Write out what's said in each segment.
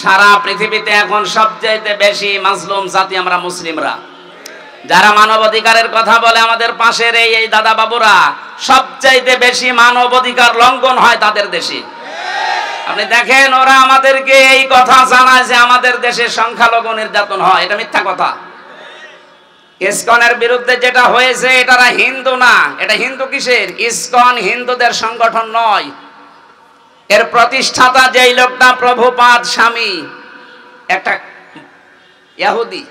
সারা পৃথিবীতে এখন সবচাইতে বেশি মাজলুম জাতি আমরা মুসলিমরা। যারা মানবাধিকারের কথা বলে আমাদের পাশের এই দাদা বাবুরা, সবচাইতে বেশি মানবাধিকার লঙ্ঘন হয় তাদের দেশে। আপনি দেখেন, ওরা আমাদেরকে এই কথা জানায় যে আমাদের দেশে সংখ্যালঘু নির্যাতন হয়। এটা মিথ্যা কথা। ইসকনের বিরুদ্ধে যেটা হয়েছে, এটারা হিন্দু না। এটা হিন্দু কিসের? ইসকন হিন্দুদের সংগঠন নয়। এর প্রতিষ্ঠাতা যেই লোকটা প্রভুপাদ স্বামী, একটা ইহুদি,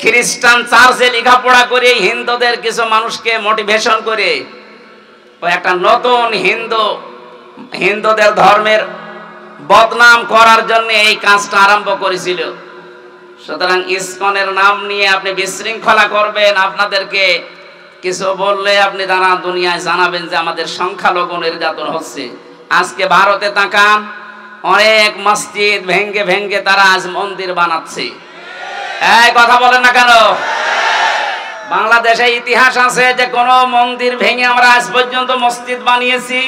খ্রিস্টান চার্চে লেখাপড়া করে হিন্দুদের কিছু মানুষকে মোটিভেশন করে ও একটা নতুন হিন্দুদের ধর্মের বদনাম করার জন্য এই কাজটা আরম্ভ করেছিল। সুতরাং ইসকনের নাম নিয়ে আপনি বিশৃঙ্খলা করবেন, আপনাদেরকে কিছু বললে আপনি তারা দুনিয়ায় জানাবেন যে আমাদের সংখ্যালঘু নির্যাতন হচ্ছে। আজকে ভারতে তাকান, অনেক মসজিদ ভেঙ্গে ভেঙ্গে তারা আজ মন্দির বানাচ্ছে। এই কথা বলেন না কেন? বাংলাদেশে ইতিহাস আছে যে কোন মন্দির ভেঙে আমরা আজ পর্যন্ত মসজিদ বানিয়েছি?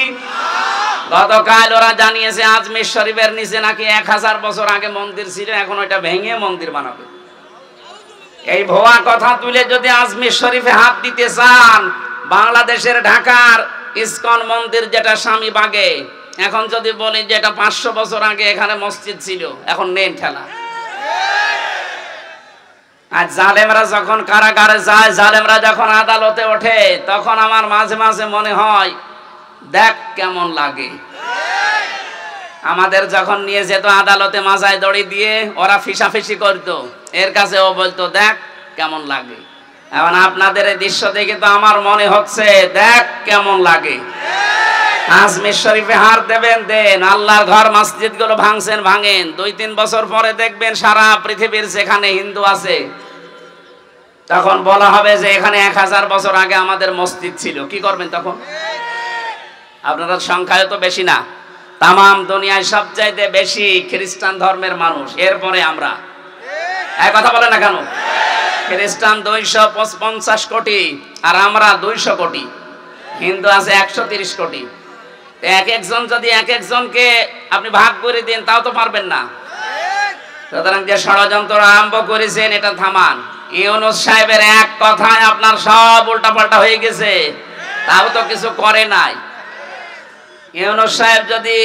গতকাল ওরা জানিয়েছে আজমির শরীফের নিচে নাকি 1000 বছর আগে মন্দির ছিল, এখন ওইটা ভেঙে মন্দির বানাবে। এই ভুয়া কথা তুলে যদি আজমির শরীফে হাত দিতে চান, বাংলাদেশের ঢাকার ইসকন মন্দির যেটা স্বামীবাগে, এখন যদি বলি যে এটা 500 বছর আগে এখানে মসজিদ ছিল, এখন নেন খেলা। আর জালেমরা যখন কারাগারে যায়, জালেমরা যখন আদালতে ওঠে, তখন আমার মাঝে মাঝে মনে হয় দেখ কেমন লাগে। আমাদের যখন নিয়ে যেত আদালতে মাজায় দড়ি দিয়ে, ওরা ফিসাফিসি করতো, এর কাছে ও বলতো দেখ কেমন লাগে। এখন আপনাদের এই দৃশ্য দেখে তো আমার মনে হচ্ছে দেখ কেমন লাগে। আজমির শরীফে হার দেবেন দেন, আল্লাহর ঘর মসজিদ গুলো ভাঙছেন ভাঙেন, 2-3 বছর পরে দেখবেন সারা পৃথিবীর যেখানে হিন্দু আছে, তখন বলা হবে যে এখানে 1000 বছর আগে আমাদের মসজিদ ছিল। কি করবেন তখন? আপনাদের সংখ্যায় তো বেশি না, তামাম দুনিয়ায় সবচাইতে বেশি খ্রিস্টান ধর্মের মানুষ, এরপরে আমরা। এক কথা বলে না কেন? খ্রিস্টান 250 কোটি আর আমরা 200 কোটি, হিন্দু আছে 130 কোটি। এক একজন যদি এক একজনকে আপনি ভাগ করে দেন, তাও তো পারবেন না। সুতরাং যে ষড়যন্ত্র আরম্ভ করেছেন, এটা থামান। ইউনূস সাহেবের এক কথায় আপনার সব উল্টাপাল্টা হয়ে গেছে, তাও তো কিছু করে নাই। ইউনূস সাহেব যদি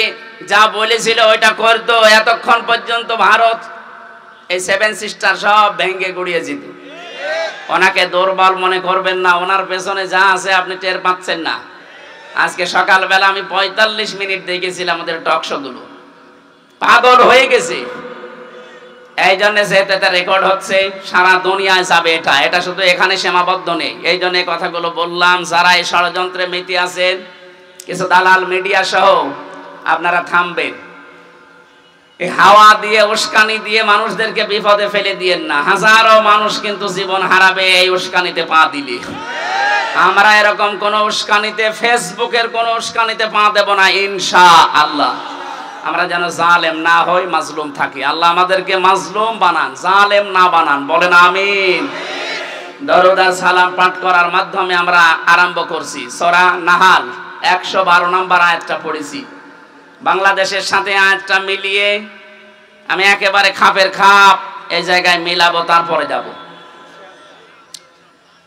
যা বলেছিল ওইটা করতো, এতক্ষণ পর্যন্ত ভারত এই 7 সিস্টার সব ভেঙে গুড়িয়ে যেত। ওনাকে দুর্বল মনে করবেন না, ওনার পেছনে যা আছে আপনি টের পাচ্ছেন না। আজকে সকালবেলা আমি 45 মিনিট দেখেছিলাম আমাদের টক শো গুলো, পাগল হয়ে গেছে। এই জন্য যেটা রেকর্ড হচ্ছে সারা দুনিয়ায় যাবে। এটা শুধু এখানে সীমাবদ্ধ নেই। এই জন্য কথাগুলো বললাম। যারা এই ষড়যন্ত্রে মেতে আছেন, কিছু দালাল মিডিয়া সহ, আপনারা থামবেন। এই হাওয়া দিয়ে উস্কানি দিয়ে মানুষদেরকে বিপদে ফেলে দিয়েন না। হাজারো মানুষ কিন্তু জীবন হারাবে এই উস্কানিতে পা দিলে। আমরা এরকম কোন উস্কানিতে, ফেসবুকের কোন উস্কানিতে পা দেব না ইনশাআল্লাহ। আমরা যেন জালেম না হই, মাজলুম থাকি। আল্লাহ আমাদেরকে মাজলুম বানান, জালেম না বানান। বলেন আমিন। দরুদ আর সালাম পাঠ করার মাধ্যমে আমরা আরম্ভ করছি। সূরা নাহাল 112 নম্বর আয়াতটা পড়েছি। বাংলাদেশের সাথে আয়াতটা মিলিয়ে আমি একেবারে খাপের খাপ এই জায়গায় মিলাবো, তারপরে যাব।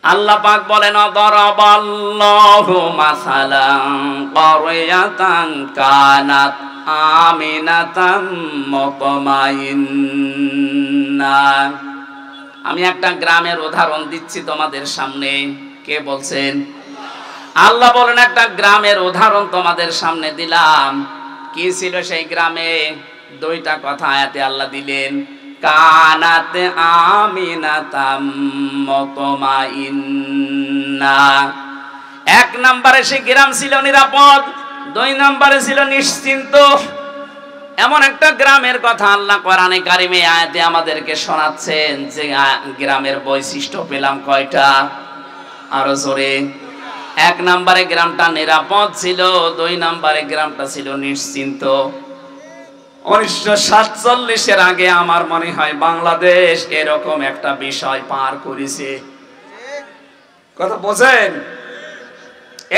আল্লাহ পাক বলেন, দরাবাল্লাহু মাসালান ক্বরিয়াতান কানাত আমিনাতাম মুতমাইন্না। আমি একটা গ্রামের উদাহরণ দিচ্ছি তোমাদের সামনে। কে বলছেন? আল্লাহ বলেন একটা গ্রামের উদাহরণ তোমাদের সামনে দিলাম। কি ছিল সেই গ্রামে? 2টা কথা আয়াতে আল্লাহ দিলেন। কানাত আমিনাতাম মুতমাইন্না। 1 নম্বরে সেই গ্রাম ছিল নিরাপদ, 2 নম্বরে ছিল নিশ্চিন্ত। এমন একটা গ্রামের কথা আল্লাহ কোরআনে কারিমে আয়াতে আমাদেরকে শোনাচ্ছেন যে গ্রামের বৈশিষ্ট্য পেলাম কয়টা? আরো জোরে। 1 নম্বরে গ্রামটা নিরাপদ ছিল, 2 নম্বরে গ্রামটা ছিল নিশ্চিন্ত। 1947-এর আগে আমার মনে হয় বাংলাদেশ এরকম একটা বিষয় পার করেছে। কথা বোঝেন?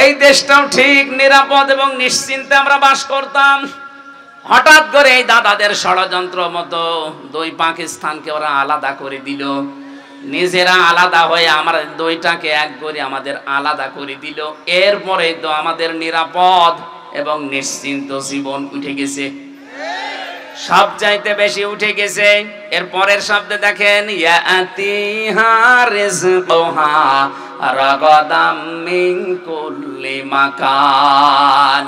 এই দেশটাও ঠিক নিরাপদ এবং নিশ্চিন্তে আমরা বাস করতাম। হঠাৎ করে এই দাদাদের ষড়যন্ত্র মতো দুই পাকিস্তানকে ওরা আলাদা করে দিল, নিজেরা আলাদা হয়ে আমরা দুইটাকে এক করে আমাদের আলাদা করে দিল। এরপরে তো আমাদের নিরাপদ এবং নিশ্চিন্ত জীবন উঠে গেছে, সব চাইতে বেশি উঠে গেছে। এর পরের শব্দে দেখেন, ইয়াতিহা রিজকুহা রাগাদাম মিন কুল্লি মাকান।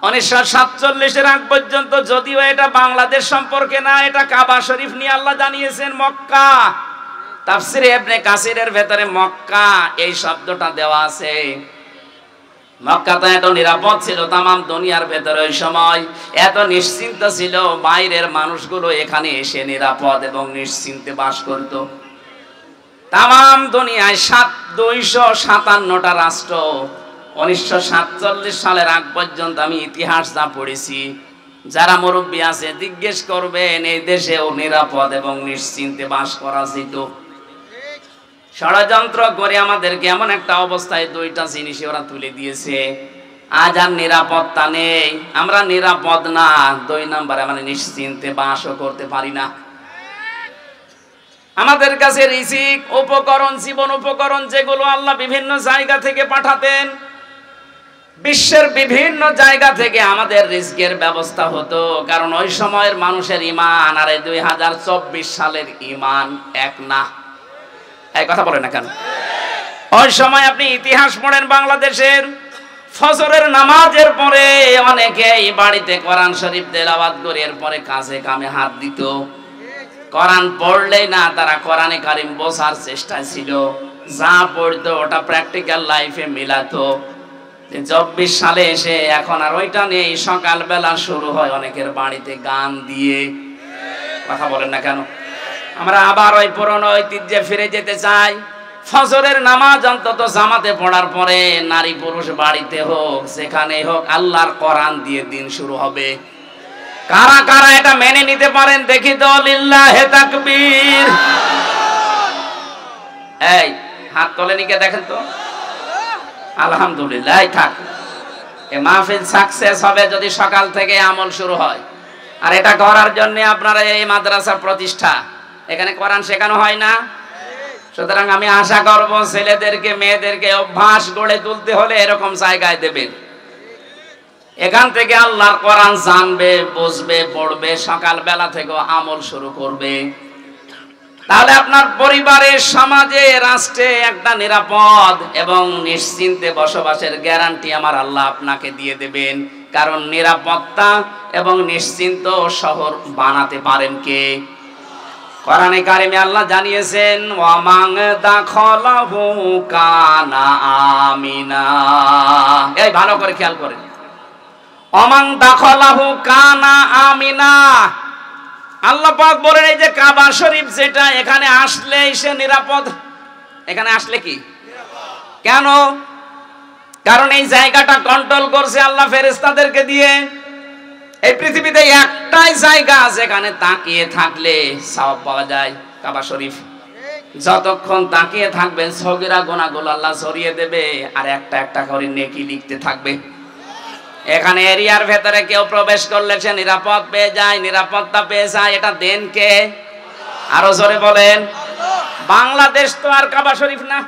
1947-এর আগ পর্যন্ত, যদিও এটা বাংলাদেশ সম্পর্কে না, এটা কাবা শরীফ নিয়ে আল্লাহ জানিয়েছেন মক্কা। তাফসিরে ইবনে কাসিরের ভেতরে মক্কা এই শব্দটা দেওয়া আছে। মক্কা তো এত নিরাপদ ছিল, তামাম দুনিয়ার ভেতরে ওই সময় এত নিশ্চিন্ত ছিল, বাইরের মানুষগুলো এখানে এসে নিরাপদ এবং নিশ্চিন্তে বাস করত। তামাম দুনিয়ায় 257টা রাষ্ট্র। 1947 সালের আগ পর্যন্ত আমি ইতিহাস যা পড়েছি, যারা মুরব্বী আছে জিজ্ঞেস করবেন, এই দেশেও নিরাপদ এবং নিশ্চিন্তে বাস করা যেত। ষড়যন্ত্র করে আমাদেরকে এমন একটা অবস্থায় দুইটা জিনিস ওরা তুলে দিয়েছে, আজ আর নিরাপত্তা নেই, আমরা নিরাপদ না। 2 নম্বরে আমরা নিশ্চিন্তে বাসও করতে পারি না। আমাদের কাছে রিজিক, উপকরণ, জীবন উপকরণ যেগুলো আল্লাহ বিভিন্ন জায়গা থেকে পাঠাতেন, বিশ্বের বিভিন্ন জায়গা থেকে আমাদের রিজিকের ব্যবস্থা হতো, কারণ ওই সময়ের মানুষের ঈমান আর এই 2024 সালের ঈমান এক না। এই কথা বলে না কেন? ওই সময় আপনি ইতিহাস পড়েন, বাংলাদেশের ফজরের নামাজের পরে অনেকেই বাড়িতে কোরআন শরীফ তেলাওয়াত করে এরপরে কাজে কামে হাত দিত। কোরআন পড়লেই না, তারা কোরআনে কারিম বোঝার চেষ্টায় ছিল, যা পড়তো ওটা প্র্যাকটিক্যাল লাইফে মিলাতো। 24 সালে এসে এখন আর ওইটা নেই, সকালবেলা শুরু হয় অনেকের বাড়িতে গান দিয়ে। কথা বলেন না কেন? আমরা আবার ওই পুরনো ঐতিহ্যে ফিরে যেতে চাই। ফজরের নামাজ অন্তত জামাতে পড়ার পরে নারী পুরুষ বাড়িতে হোক, সেখানে হোক, আল্লাহর কোরআন দিয়ে দিন শুরু হবে। কারা কারা এটা মেনে নিতে পারেন দেখি তো? লিল্লাহে তাকবীর। এই হাত তোলেনি কে দেখেন তো? আলহামদুলিল্লাহ। থাক, এই মাহফিল সাকসেস হবে যদি সকাল থেকে আমল শুরু হয়। আর এটা করার জন্য আপনারা এই মাদ্রাসা প্রতিষ্ঠা, এখানে কোরআন শেখানো হয় না। সুতরাং আমি আশা করব ছেলেদেরকে মেয়েদেরকে অভ্যাস গড়ে তুলতে হলে এরকম জায়গায় দেবেন, এখান থেকে আল্লাহর কোরআন জানবে, বুঝবে, পড়বে, সকালবেলা থেকে আমল শুরু করবে। তাহলে আপনার পরিবারে, সমাজে, রাষ্ট্রে একটা নিরাপদ এবং নিশ্চিন্তে বসবাসের গ্যারান্টি আমার আল্লাহ আপনাকে দিয়ে দেবেন। কারণ নিরাপত্তা এবং নিশ্চিন্ত শহর বানাতে পারেন কে? কোরআনে কারিমে আল্লাহ জানিয়েছেন, ওয়ামান দাখালাহু কানা আমিনা। এই ভালো করে খেয়াল করেন, ওয়ামান দাখালাহু কানা আমিনা। আল্লাহ পাক বলেন, এই যে কাবা শরীফ যেটা, এখানে আসলেই সে নিরাপদ। এখানে আসলে কি কেন? কারণ এই জায়গাটা কন্ট্রোল করছে আল্লাহ ফেরেশতাদেরকে দিয়ে। এই পৃথিবীতে একটাই জায়গা যেখানে তাকিয়ে থাকলে সওয়াব পাওয়া যায়, কাবা শরীফ। যতক্ষণ তাকিয়ে থাকবেন সগীরা গুনাহগুলো আল্লাহ সরিয়ে দেবে, আর একটা একটা করে নেকি লিখতে থাকবে। এখানে এরিয়ার ভেতরে কেউ প্রবেশ করলে সে নিরাপদ পেয়ে যায়, নিরাপত্তা পেয়ে যায়। এটা দেন কে? আরো জোরে বলেন। বাংলাদেশ তো আর কাবা শরীফ না।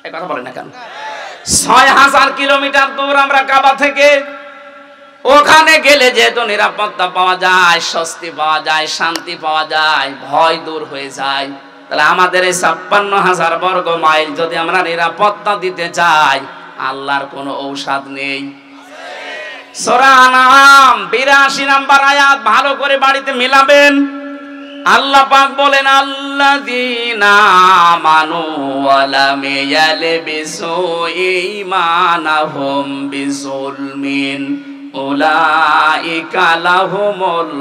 এই কথা বলেন না কেন? 6000 কিলোমিটার দূর আমরা কাবা থেকে। ওখানে গেলে যেহেতু নিরাপত্তা পাওয়া যায়, স্বস্তি পাওয়া যায়, শান্তি পাওয়া যায়, ভয় দূর হয়ে যায়। তাহলে আমাদের এই 56,000 বর্গ মাইল যদি আমরা নিরাপত্তা দিতে চাই, আল্লাহর কোনো ঔষধ নেই। সূরা আনআম 82 নম্বর আয়াত ভালো করে বাড়িতে মিলাবেন। আল্লাহ পাক বলেন, আল্লাযীনা আমানু ওয়া লাম ইয়ালবিসু ঈমানাহুম বিযুলমিন উলাইকা লাহুমুল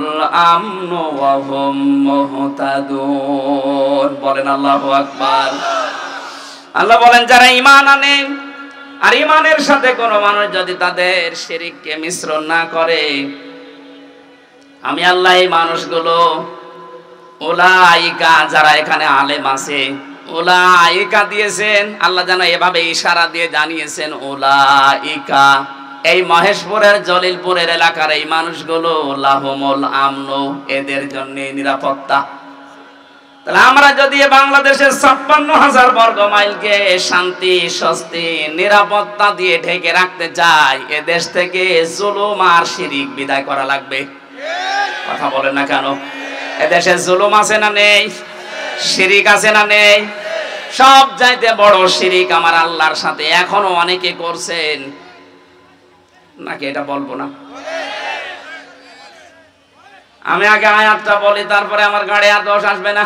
আমনু ওয়া হুম মুহতাদুন। বলেন আল্লাহু আকবার। আল্লাহ বলেন, যারা ঈমান আনে আর ঈমানের সাথে কোন মানুষ যদি তাদের শিরককে মিশ্রণ না করে, আমি আল্লাহ এই মানুষগুলো, উলাইকা, যারা এখানে আলেম আছে, উলাইকা দিয়েছেন আল্লাহ যেন এভাবে ইশারা দিয়ে জানিয়েছেন, উলাইকা এই মহেশপুরের জলিলপুরের এলাকার এই মানুষগুলো লাহুমুল আমন, এদের জন্য নিরাপত্তা। তাহলে আমরা যদি বাংলাদেশের ৫৬,০০০ বর্গ মাইলকে শান্তি, স্বস্তি, নিরাপত্তা দিয়ে ঢেকে রাখতে চাই, এ দেশ থেকে জুলুম আর শিরিক বিদায় করা লাগবে। কথা বলেন না কেন? এদেশে জুলুম আছে না নেই? শিরিক আছে না নেই? সব চাইতে বড় শিরিক আমার আল্লাহর সাথে এখনো অনেকে করছেন, নাকি এটা বলবো না? আমি আগে আয়াতটা বলি, তারপরে আমার গাড়ি আর দোষ আসবে না।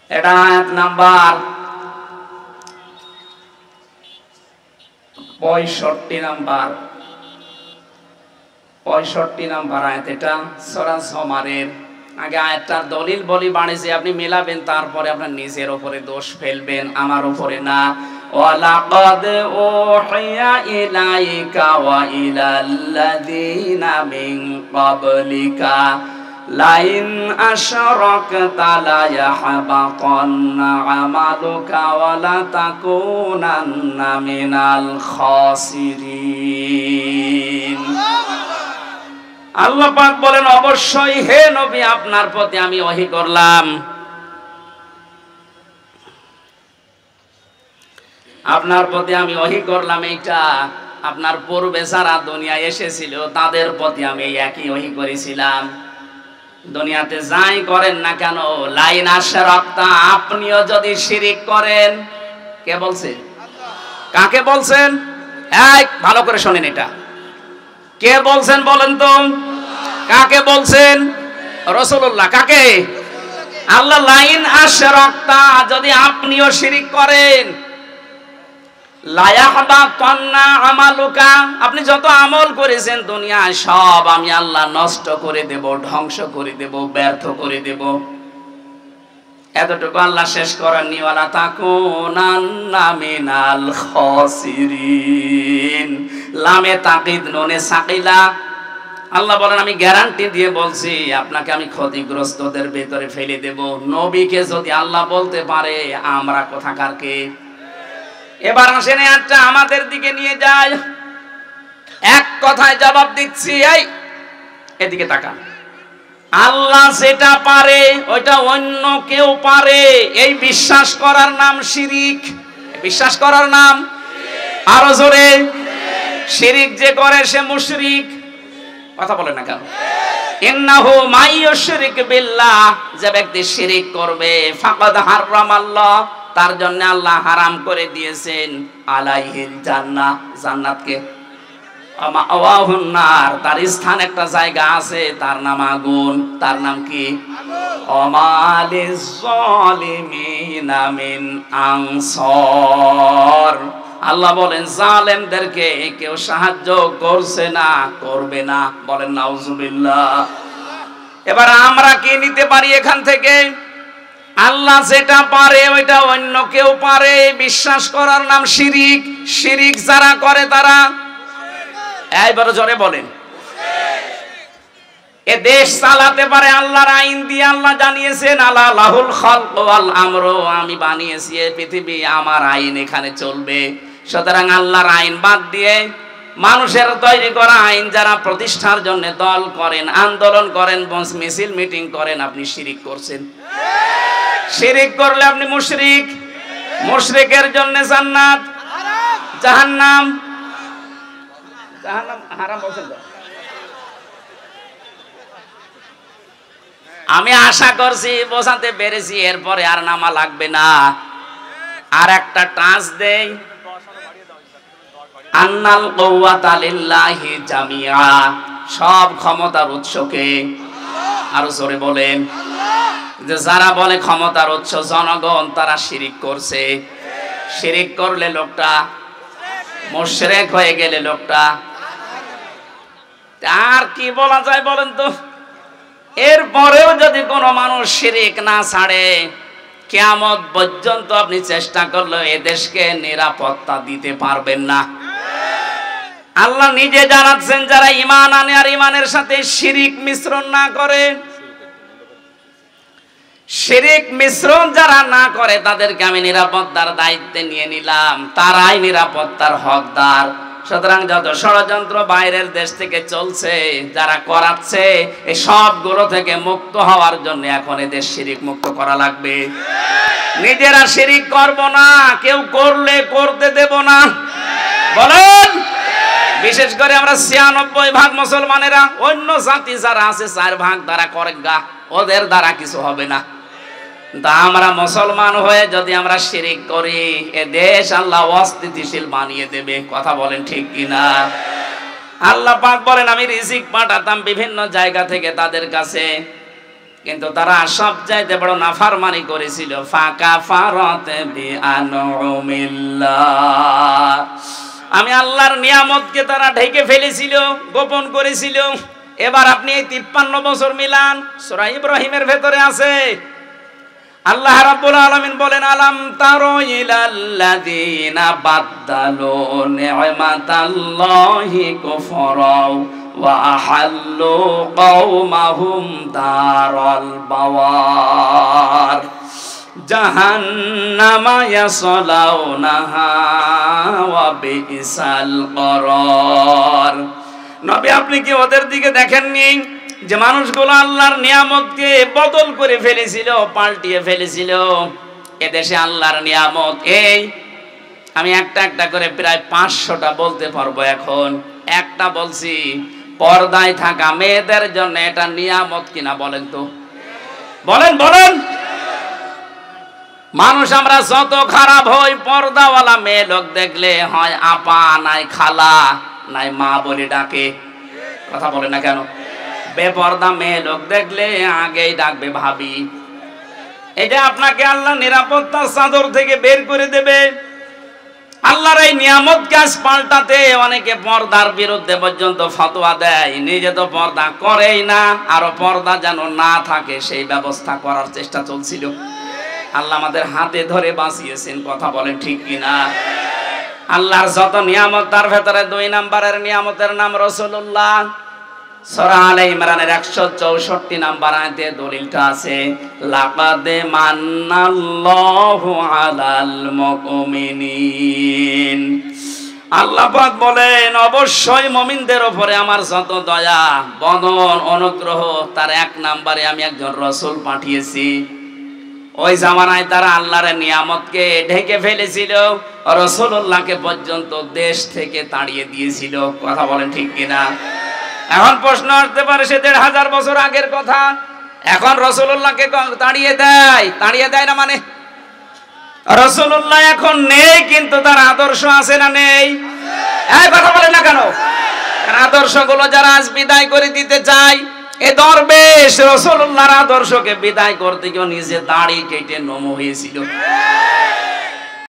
এটা আয়াত নাম্বার 65 নাম্বার আয়াত, এটা সূরা জুমারের। আগে আয়াতটার দলিল বলি বাণিজ্যে আপনি মেলাবেন, তারপরে আপনার নিজের উপরে দোষ ফেলবেন, আমার উপরে না। ওয়ালাকাদ উহিয়া ইলাইকা ওয়া ইলাল্লাযীনা মিন ক্বাবলিকা লাইন আশরাকতা লা ইয়াহবাতান্না আমালুকা ওয়া লা তাকুনান্না মিনাল খাসিরিন। আল্লাহ পাক বলেন, অবশ্যই হে নবী আপনার প্রতি আমি ওহী করলাম, আপনার প্রতি আমি ওহী করলাম। এইটা আপনার পূর্বে যারা দুনিয়ায় এসেছিল তাদের প্রতি আমি একই ওহী করেছিলাম। দুনিয়াতে যাই করেন না কেন, লাইন আশরাকতা, আপনিও যদি শিরিক করেন, কে বলছে? কাকে বলছেন? এই ভালো করে শুনেন, এটা কে বলছেন বলেন তো? কাকে বলছেন? রাসূলুল্লাহ। কাকে? আল্লাহ। লাইন আশরাকতা, যদি আপনিও শিরিক করেন, লা ইয়াহবাতান্না আমালুকা, আপনি যত আমল করেছেন দুনিয়ায় সব আমি আল্লাহ নষ্ট করে দেব, ধ্বংস করে দেব, ব্যর্থ করে দেব। এতটুকু আল্লাহ শেষ করেননি, ওয়ালা তাকুনান্না মিনাল খাসিরিন। লামে তাকিদ নুনে সাকিলা। আল্লাহ বলেন, আমি গ্যারান্টি দিয়ে বলছি আপনাকে আমি ক্ষতিগ্রস্তদের ভেতরে ফেলে দেব। নবীকে যদি আল্লাহ বলতে পারে, আমরা কোথাকার কে? এবার আসেন একটা আমাদের দিকে নিয়ে যায়, এক কথায় জবাব দিচ্ছি। এই এদিকে তাকান, আল্লাহ যেটা পারে ওইটা অন্য কেউ পারে, এই বিশ্বাস করার নাম শিরিক। বিশ্বাস করার নাম, আরো জোরে, শিরিক যে করে সে মুশরিক। কথা বলে না কেন? ইন্নাহু মাইয়ুশরিক বিল্লাহ, যে ব্যক্তি শিরিক করবে, ফাকাদ হারামাল্লাহ, তার জন্য আল্লাহ হারাম করে দিয়েছেন আলাইহিল জান্নাহ, জান্নাতকে, মাওয়াহুন নার, তার স্থান একটা জায়গা আছে, তার নাম আগুন। তার নাম কি? ওয়ামালিজ জালিমিনা মিন আনসার। আল্লাহ বলেন, জালেমদেরকে কেউ সাহায্য করছে না, করবে না। বলেন নাউজুবিল্লাহ। এবার আমরা কি নিতে পারি এখান থেকে? আল্লাহ যেটা পারে ওইটা অন্য কেউ পারে, বিশ্বাস করার নাম শিরিক। শিরিক যারা করে তারা, এইবার জোরে বলেন, এ দেশ চালাতে পারে আল্লাহর আইন দিয়ে। আল্লাহ জানিয়েছেন, আলা লাহুল খালক ওয়াল আমরু, আমি বানিয়েছি এই পৃথিবী, আমার আইন এখানে চলবে। সুতরাং আল্লাহর আইন বাদ দিয়ে মানুষের তৈরি করা আইন যারা প্রতিষ্ঠার জন্য দল করেন, আন্দোলন করেন, মিছিল মিটিং করেন, আপনি শিরিক করছেন। শিরিক করলে আপনি মুশরিক। মুশরিকের জন্য জান্নাত, জাহান্নাম। জাহান্নাম হারাম বলছেন তো? আমি আশা করছি বোঝাতে পেরেছি, এরপরে আর নামা লাগবে না। আর একটা টাচ দেই, আন্নাল কুওয়াতা লিল্লাহি জামিআ, সব ক্ষমতার উৎসকে। আরো জোরে বলেন, যে যারা বলে ক্ষমতার উৎস জনগণ, তারা শিরিক করছে। শিরিক করলে লোকটা মুশরিক হয়ে গেলে লোকটা, আর কি বলা যায় বলেন তো? এরপরেও যদি কোনো মানুষ শিরিক না ছাড়ে, কিয়ামত পর্যন্ত আপনি চেষ্টা করলে এ দেশকে নিরাপত্তা দিতে পারবেন না। আল্লাহ নিজে জানাচ্ছেন, যারা ঈমান আনে আর ঈমানের সাথে শিরিক মিশ্রণ না করে, শিরিক মিশ্রণ যারা না করে তাদেরকে আমি নিরাপত্তার দায়িত্বে নিয়ে নিলাম, তারাই নিরাপত্তার হকদার। সুতরাং যত ষড়যন্ত্র বাইরের দেশ থেকে চলছে, যারা করাচ্ছে, এই সবগুলো থেকে মুক্ত হওয়ার জন্য এখন এদের শিরিক মুক্ত করা লাগবে। নিজেরা শিরিক করব না, কেউ করলে করতে দেব না, বলেন। বিশেষ করে আমরা ৯৬% মুসলমানেরা, অন্য জাতি যারা আছে 4% তারা করে গা, ওদের দ্বারা কিছু হবে না। তা আমরা মুসলমান হয়ে যদি আমরা শিরিক করি, এ দেশ আল্লাহ অস্থিতিশীল বানিয়ে দেবে। কথা বলেন ঠিক কিনা? আল্লাহ পাক বলেন আমি রিজিক পাঠাতাম বিভিন্ন জায়গা থেকে তাদের কাছে, কিন্তু তারা সব চাইতে বড় নাফরমানি করেছিল। ফাকাফারাতে বিআনউমিল্লাহ, আমি আল্লাহর নিয়ামতকে তারা ঢেকে ফেলেছিল, গোপন করেছিল। এবার আপনি এই 53 বছর মিলান, সূরা ইব্রাহিমের ভেতরে আছে। আল্লাহ রাব্বুল আলামিন বলেন আলাম তারো ইলাল্লাযিনা বাদদালু নি'মাতাল্লাহি কুফরা ওয়া আহাল্লু কওমাহুম দারাল বাওয়ার জাহান্নামা ইয়াসলাউনাহা ওয়া বিইসাল করার। নবী আপনি কি ওদের দিকে দেখেননি যে মানুষগুলো আল্লাহর নিয়ামতকে বদল করে ফেলেছিল, পাল্টিয়ে ফেলেছিল? এদেশে আল্লাহর নিয়ামত এই, আমি একটা একটা করে প্রায় 500টা বলতে পারবো। এখন একটা বলছি, পর্দায় থাকা মেয়েদের জন্য এটা নিয়ামত কিনা বলেন তো, বলেন বলেন। মানুষ আমরা যত খারাপ হই, পর্দাওয়ালা মেয়ে লোক দেখলে হয় আপা, নাই খালা, নাই মা বলে ডাকে। কথা বলে না কেন? বেপর্দা মেয়ে লোক দেখলে আগেই ডাকবে ভাবি। এটা আপনাকে আল্লাহ নিরাপত্তার চাদর থেকে বের করে দেবে। আল্লাহর এই নিয়ামত গাছ পাল্টাতে অনেকে পর্দার বিরুদ্ধে পর্যন্ত ফতোয়া দেয়, নিজে তো পর্দা করেই না, আরো পর্দা যেন না থাকে সেই ব্যবস্থা করার চেষ্টা চলছিল। আল্লাহ আমাদের হাতে ধরে বাঁচিয়েছেন। কথা বলেন ঠিক কিনা? আল্লাহর যত নিয়ামত, তার ভেতরে 2 নম্বরের নিয়ামতের নাম রাসূলুল্লাহ। সূরা আলে ইমরানের 164 নম্বর আয়াতে দলিলটা আছে, লাকাদ মান্নাল্লাহু আলাল মুমিনিন। আল্লাহ পাক বলেন অবশ্যই মুমিনদের উপরে আমার যত দয়া, বদন, অনুগ্রহ, তার 1 নম্বরে আমি একজন রাসূল পাঠিয়েছি। ওই জামানায় তারা আল্লাহর নিয়ামতকে ঢেকে ফেলেছিল, রাসূলুল্লাহকে পর্যন্ত দেশ থেকে তাড়িয়ে দিয়েছিল। কথা বলেন ঠিক কিনা? এখন প্রশ্ন আসতে পারে সে 1500 বছর আগের কথা, এখন রাসূলুল্লাহকে তাড়িয়ে দেয় না মানে? রাসূলুল্লাহ এখন নেই, কিন্তু তার আদর্শ আছে না নেই? এই কথা বলেন না কেন? আদর্শগুলো যারা আজ বিদায় করে দিতে চায়, এ দরবেশ রাসূলুল্লাহর আদর্শকে বিদায় করতে গিয়ে নিজে দাড়ি কেটে নম হয়েছিল।